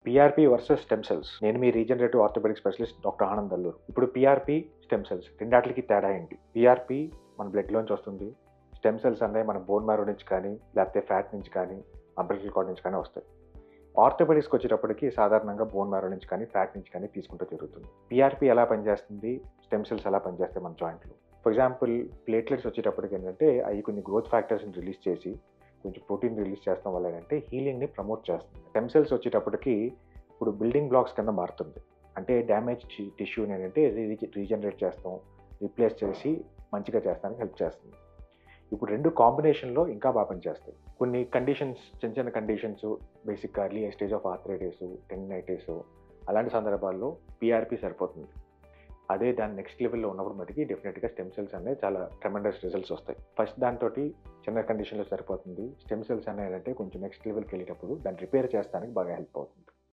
PRP versus stem cells. నేను మీ regenerative orthopedic specialist doctor Anand Alluru. ఇప్పుడు పీఆర్పీ, స్టెమ్ సెల్స్ రెండాటికి తేడా ఏంటి? పీఆర్పీ మన బ్లడ్లోంచి వస్తుంది. స్టెమ్ సెల్స్ అనేవి మన బోన్ మ్యారో నుంచి కానీ, లేకపోతే ఫ్యాట్ నుంచి కానీ, అంబిలికల్ కార్డ్ నుంచి కానీ వస్తాయి. ఆర్థోపెడిక్స్కి వచ్చేటప్పటికి సాధారణంగా బోన్ మ్యారో నుంచి కానీ, ఫ్యాట్ నుంచి కానీ తీసుకుంటూ జరుగుతుంది. పీఆర్పీ ఎలా పనిచేస్తుంది, స్టెమ్ సెల్స్ ఎలా పనిచేస్తాయి మన జాయింట్లో? ఫర్ ఎగ్జాంపుల్ ప్లేట్లెట్స్ వచ్చేటప్పటికి ఏంటంటే అవి కొన్ని గ్రోత్ ఫ్యాక్టర్స్ని రిలీజ్ చేసి కొంచెం ప్రోటీన్ రిలీజ్ చేస్తాం వల్ల ఏంటంటే హీలింగ్ని ప్రమోట్ చేస్తుంది. స్టెమ్ సెల్స్ వచ్చేటప్పటికి ఇప్పుడు బిల్డింగ్ బ్లాక్స్ కింద మారుతుంది. అంటే డ్యామేజ్ టిష్యూని ఏంటంటే రీజనరేట్ చేస్తాం, రీప్లేస్ చేసి మంచిగా చేస్తానికి హెల్ప్ చేస్తుంది. ఇప్పుడు రెండు కాంబినేషన్లో ఇంకా బాగా పనిచేస్తాయి. కొన్ని కండిషన్స్, చిన్న చిన్న కండిషన్స్, బేసిక్గా early stage of arthritis, tendinitis అలాంటి సందర్భాల్లో పీఆర్పీ సరిపోతుంది. అదే దాని నెక్స్ట్ లెవెల్లో ఉన్నప్పుడు మటుకి డెఫినెట్గా స్టెమ్ సెల్స్ అనేవి చాలా ట్రెమెండస్ రిజల్ట్స్ వస్తాయి. ఫస్ట్ దాంతో చిన్న కండిషన్లో సరిపోతుంది. స్టెమ్ సెల్స్ అనేవి కొంచెం నెక్స్ట్ లెవెల్కి వెళ్ళేటప్పుడు దాన్ని రిపేర్ చేస్తానికి బాగా హెల్ప్ అవుతుంది.